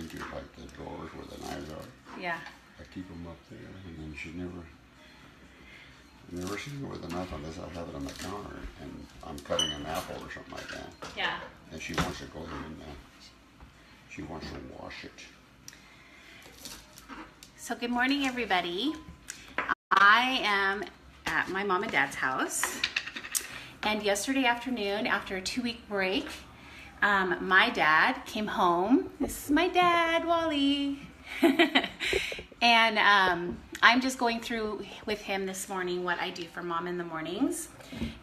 into like the drawers where the knives are. Yeah. I keep them up there, and then she never sees me with a knife unless I have it on the counter and I'm cutting an apple or something like that. Yeah. And she wants to go in and she wants to wash it. So good morning, everybody. I am at my mom and dad's house. And yesterday afternoon, after a 2-week break, my dad came home. This is my dad, Wally. And I'm just going through with him this morning what I do for mom in the mornings.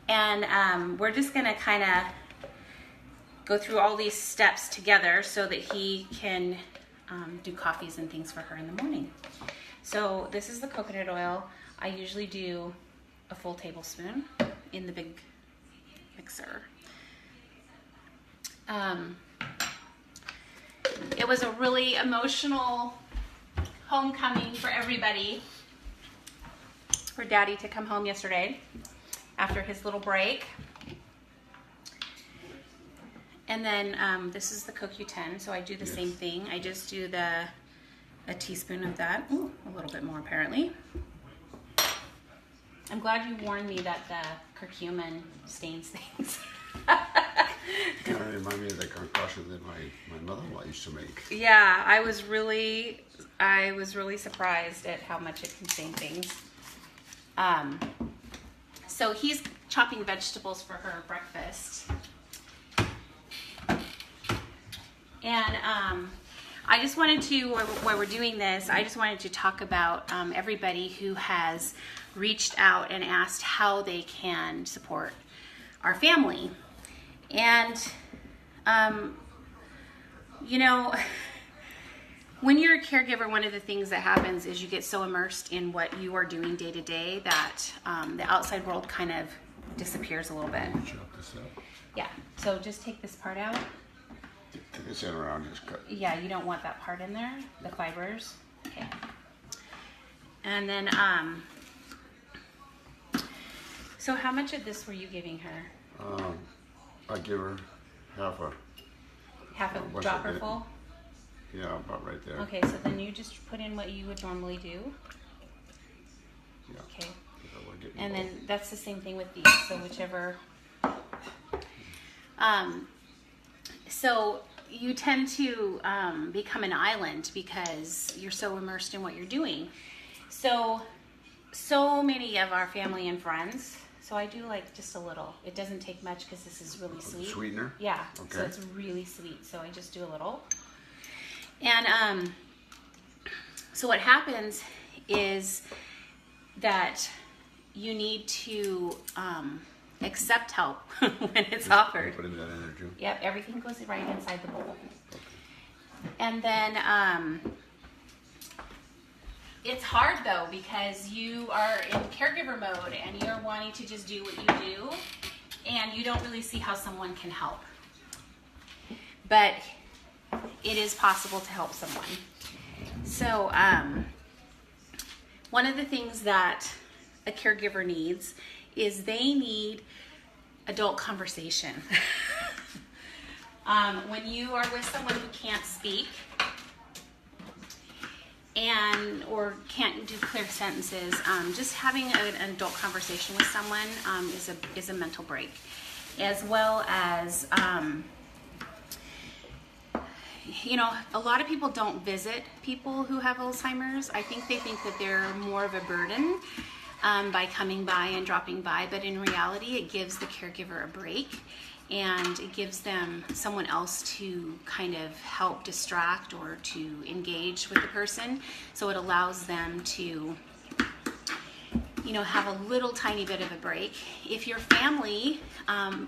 And we're just going to kind of go through all these steps together so that he can do coffees and things for her in the morning. So this is the coconut oil. I usually do a full tablespoon in the big mixer. It was a really emotional homecoming for everybody, for Daddy to come home yesterday after his little break. And then this is the CoQ10, so I do the same thing. I just do a teaspoon of that. Ooh, a little bit more apparently. I'm glad you warned me that the curcumin stains things. Kind of remind me of the concoction that my mother-in-law used to make. Yeah, I was really surprised at how much it can stain things. So he's chopping vegetables for her breakfast. And I just wanted to, while we're doing this, I just wanted to talk about everybody who has reached out and asked how they can support our family. And, you know, when you're a caregiver, one of the things that happens is you get so immersed in what you are doing day to day that the outside world kind of disappears a little bit. Chop this up. Yeah, so just take this part out. Take this in around, just cut. Yeah, you don't want that part in there, the fibers. Okay. And then, so how much of this were you giving her? I give her half a dropper full? Yeah, about right there. Okay, so then you just put in what you would normally do. Yeah. Okay. And then that's the same thing with these, so whichever. So you tend to become an island because you're so immersed in what you're doing. So many of our family and friends, so I do like just a little. It doesn't take much because this is really sweet. Sweetener? Yeah, okay. So it's really sweet, so I just do a little. And so what happens is that you need to accept help when it's offered. Put in that in there too? Yep, everything goes right inside the bowl. And then it's hard though because you are in caregiver mode and you're wanting to just do what you do and you don't really see how someone can help. But it is possible to help someone. So one of the things that a caregiver needs is they need adult conversation. When you are with someone who can't speak or can't do clear sentences, just having an adult conversation with someone is a mental break, as well as you know, a lot of people don't visit people who have Alzheimer's. I think they think that they're more of a burden by coming by and dropping by, but in reality it gives the caregiver a break and it gives them someone else to kind of help distract or to engage with the person. So it allows them to, you know, have a little tiny bit of a break. If your family,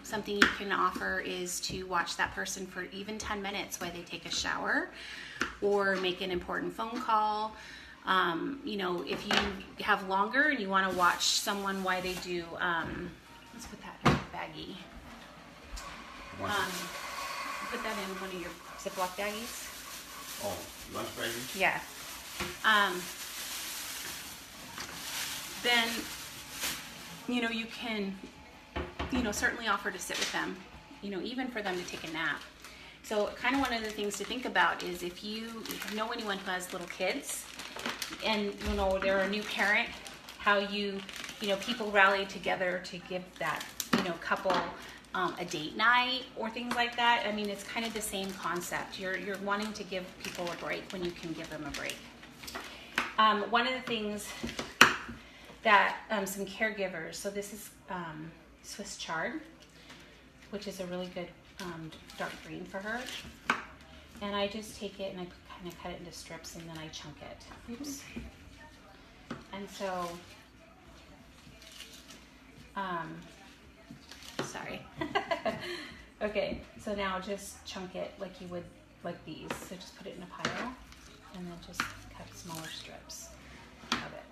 something you can offer is to watch that person for even 10 minutes while they take a shower or make an important phone call. You know, if you have longer and you want to watch someone while they do, let's put that in a baggie. Put that in one of your Ziploc baggies. Oh, lunch baggie? Yeah. Then, you know, you can, you know, certainly offer to sit with them, you know, even for them to take a nap. So kind of one of the things to think about is if you know anyone who has little kids and they're a new parent, how people rally together to give that couple a date night or things like that. I mean, it's kind of the same concept. You're wanting to give people a break when you can give them a break. One of the things that some caregivers, so this is Swiss chard, which is a really good dark green for her. And I just take it and I kind of cut it into strips and then I chunk it. Oops. And so, sorry. Okay, so now just chunk it like you would like these. So just put it in a pile and then just cut smaller strips of it.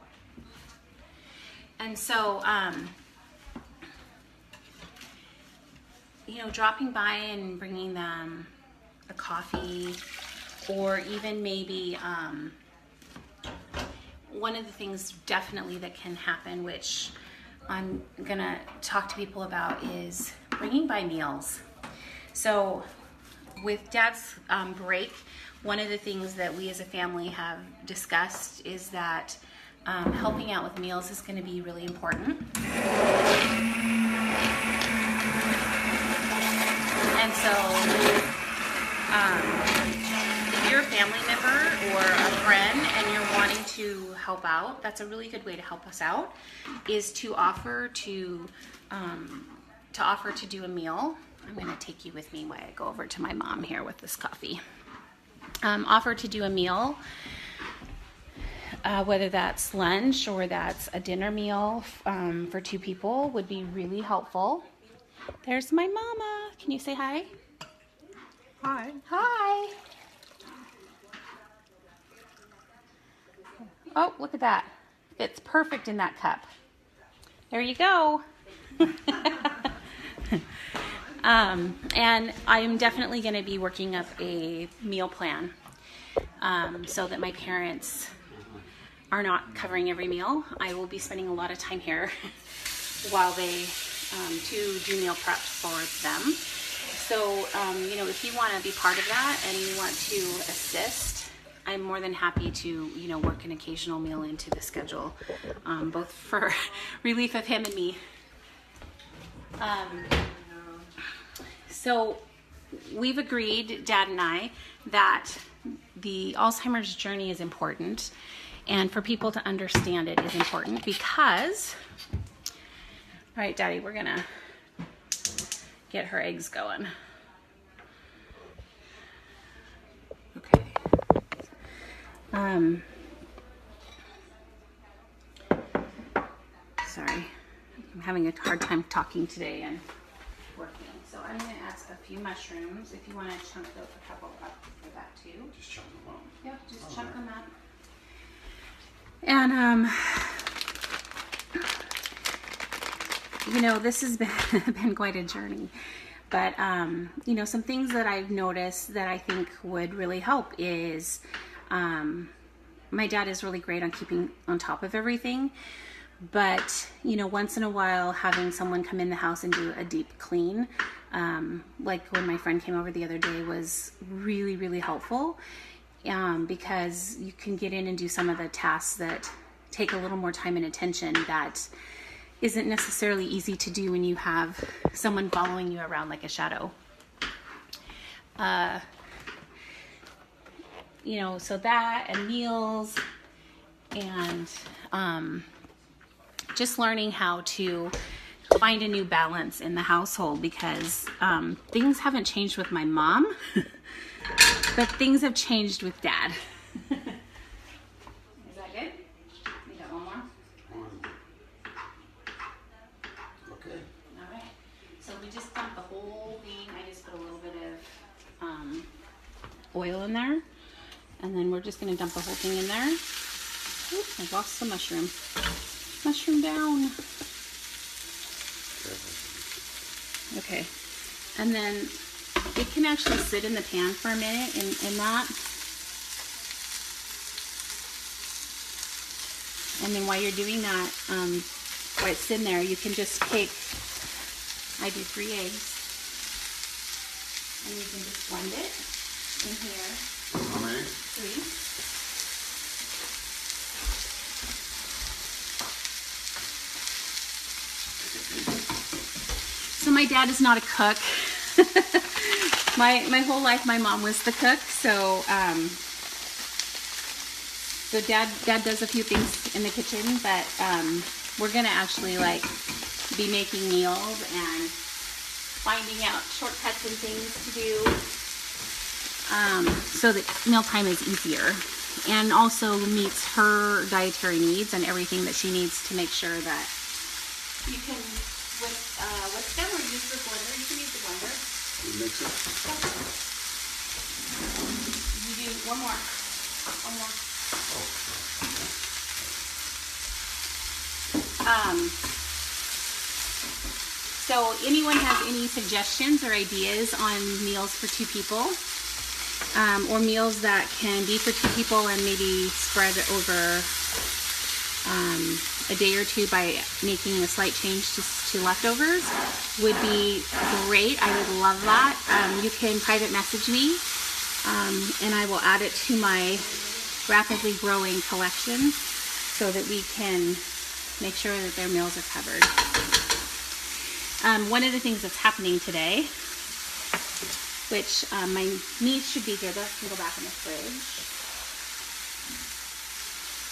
And so, dropping by and bringing them a coffee, or even maybe one of the things definitely that can happen, which I'm gonna talk to people about, is bringing by meals. So with Dad's break, one of the things that we as a family have discussed is that helping out with meals is going to be really important. And so if you're a family member or a friend and you're wanting to help out, that's a really good way to help us out, is to offer to do a meal. I'm going to take you with me while I go over to my mom here with this coffee. Offer to do a meal, whether that's lunch or that's a dinner meal for 2 people, would be really helpful. There's my mama. Can you say hi? Hi. Hi. Oh, look at that. Fits perfect in that cup. There you go. And I'm definitely going to be working up a meal plan so that my parents are not covering every meal. I will be spending a lot of time here while they to do meal prep for them. So, if you want to be part of that and you want to assist, I'm more than happy to, work an occasional meal into the schedule, both for relief of him and me. So we've agreed, Dad and I, that the Alzheimer's journey is important, and for people to understand it is important because, all right, Daddy, we're gonna get her eggs going. Okay. Sorry, I'm having a hard time talking today and working. So I'm going to add a few mushrooms. If you want to chunk a couple up for that too. Just chunk them up. Yep, just chunk them up. And this has been quite a journey. But some things that I've noticed that I think would really help is my dad is really great on keeping on top of everything. But, once in a while, having someone come in the house and do a deep clean, like when my friend came over the other day, was really, really helpful, because you can get in and do some of the tasks that take a little more time and attention that isn't necessarily easy to do when you have someone following you around like a shadow. So that and meals and just learning how to find a new balance in the household, because things haven't changed with my mom, but things have changed with Dad. Is that good? You got one more? Okay. All right. So we just dump the whole thing. I just put a little bit of oil in there, and then we're just going to dump the whole thing in there. Oops, I lost the mushroom. Mushroom down. Okay, and then it can actually sit in the pan for a minute in that. And then while you're doing that, while it's in there, you can just take, I do 3 eggs. And you can just blend it in here. How many? 3. So my dad is not a cook. my whole life my mom was the cook, so dad does a few things in the kitchen, but we're gonna actually like be making meals and finding out shortcuts and things to do so that mealtime is easier and also meets her dietary needs and everything that she needs to make sure that you can whisk them or use the blender. You can use the blender. You mix it? You do one more. So anyone has any suggestions or ideas on meals for 2 people? Or meals that can be for 2 people and maybe spread over a day or 2 by making a slight change to leftovers would be great. I would love that. You can private message me and I will add it to my rapidly growing collection so that we can make sure that their meals are covered. One of the things that's happening today, which my niece should be here, but I can go back in the fridge,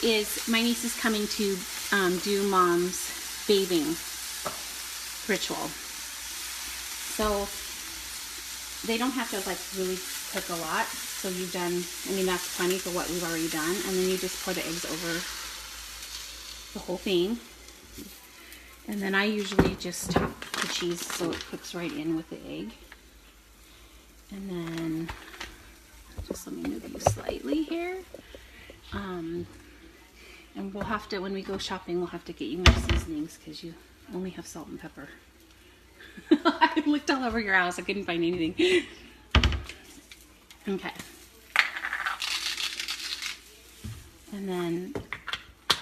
is my niece is coming to do Mom's bathing ritual. So they don't have to like really cook a lot. So you've done, I mean, that's plenty for what we've already done. And then you just pour the eggs over the whole thing. And then I usually just top the cheese so it cooks right in with the egg. And then, just let me move you slightly here. And we'll have to, when we go shopping, we'll have to get you more seasonings because you only have salt and pepper. I looked all over your house. I couldn't find anything. Okay. And then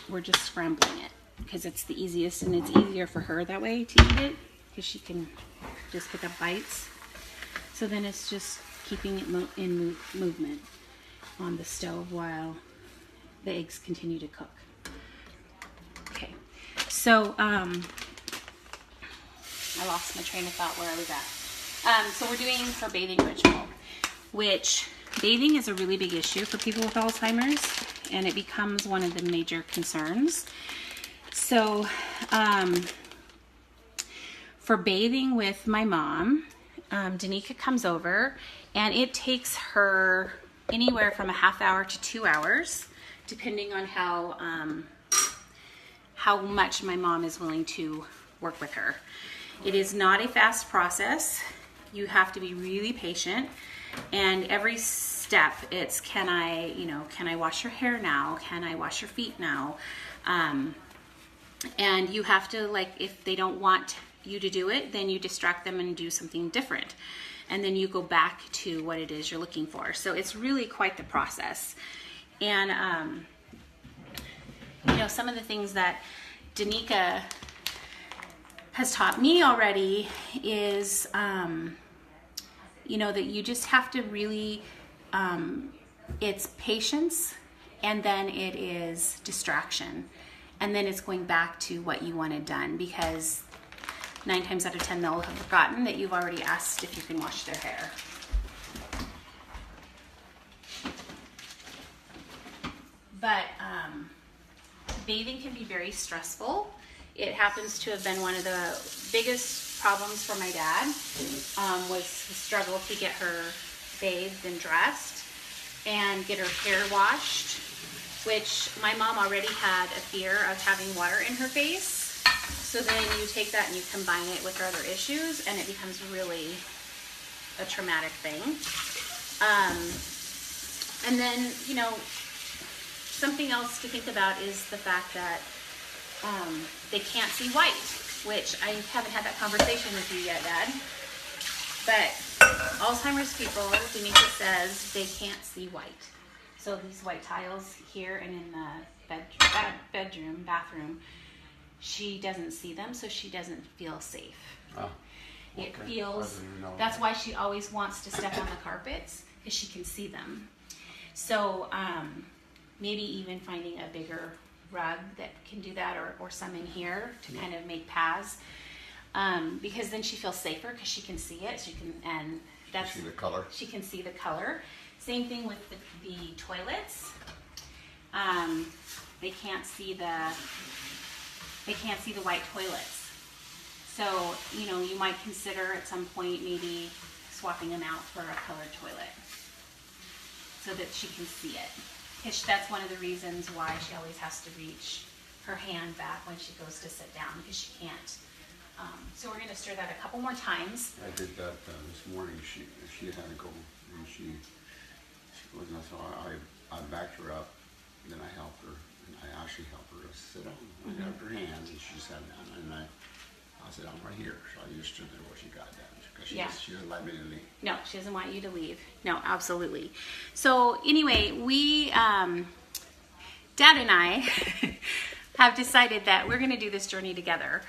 we're just scrambling it because it's the easiest and it's easier for her that way to eat it because she can just pick up bites. So then it's just keeping it in movement on the stove while the eggs continue to cook. Okay, so I lost my train of thought where I was at. So we're doing her bathing ritual, which bathing is a really big issue for people with Alzheimer's, and it becomes one of the major concerns. So for bathing with my mom, Danica comes over, and it takes her anywhere from a half hour to 2 hours, depending on how much my mom is willing to work with her. It is not a fast process. You have to be really patient, and every step it's can I wash your hair now? Can I wash your feet now? And you have to, like, if they don't want you to do it, then you distract them and do something different. And then you go back to what it is you're looking for. So it's really quite the process. And, some of the things that Danica has taught me already is, that you just have to really, it's patience, and then it is distraction. And then it's going back to what you wanted done, because 9 times out of 10 they'll have forgotten that you've already asked if you can wash their hair. But bathing can be very stressful. It happens to have been one of the biggest problems for my dad, was the struggle to get her bathed and dressed and get her hair washed, which my mom already had a fear of having water in her face. So then you take that and you combine it with her other issues, and it becomes really a traumatic thing. And then, something else to think about is the fact that they can't see white, which I haven't had that conversation with you yet, Dad. But Alzheimer's people, Danica says, they can't see white. So these white tiles here and in the bathroom, she doesn't see them, so she doesn't feel safe. Oh. It Okay. feels, I didn't know that's that. why she always wants to step on the carpets, because she can see them. So maybe even finding a bigger rug that can do that, or some in here to kind of make paths. Because then she feels safer because she can see it. And that's, See the color? she can see the color. Same thing with the toilets. They can't see the white toilets. So, you might consider at some point maybe swapping them out for a colored toilet so that she can see it. Because that's one of the reasons why she always has to reach her hand back when she goes to sit down, because she can't. So we're going to stir that a couple more times. I did that this morning. She had to go, and she wasn't. So I backed her up. Then I helped her, and I actually helped her to sit down. I grabbed her hands, and she sat down, and I said, "I'm right here." So I just stood there where she got down, because she didn't let me to leave. No, she doesn't want you to leave. No, absolutely. So anyway, we, Dad and I have decided that we're going to do this journey together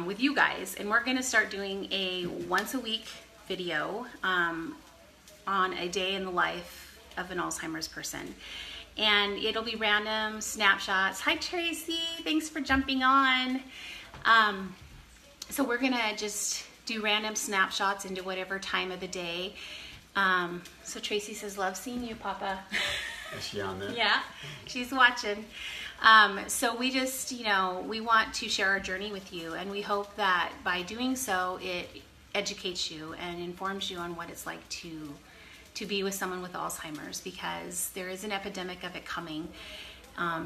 with you guys, and we're going to start doing a once a week video on a day in the life of an Alzheimer's person. And it'll be random snapshots. Hi Tracy, thanks for jumping on. So we're gonna just do random snapshots into whatever time of the day. So Tracy says, love seeing you, Papa. Is she on there? Yeah, she's watching. So we just, we want to share our journey with you, and we hope that by doing so, it educates you and informs you on what it's like to be with someone with Alzheimer's, because there is an epidemic of it coming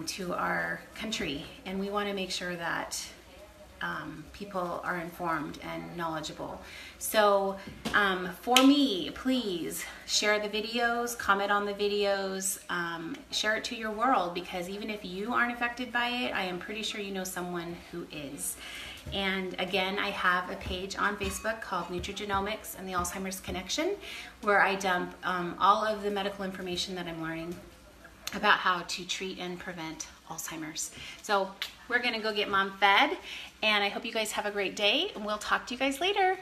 to our country, and we want to make sure that people are informed and knowledgeable. So for me, please share the videos, comment on the videos, share it to your world, because even if you aren't affected by it, I am pretty sure you know someone who is. And again, I have a page on Facebook called Nutrigenomics and the Alzheimer's Connection, where I dump all of the medical information that I'm learning about how to treat and prevent Alzheimer's. So we're gonna go get Mom fed, and I hope you guys have a great day, and we'll talk to you guys later.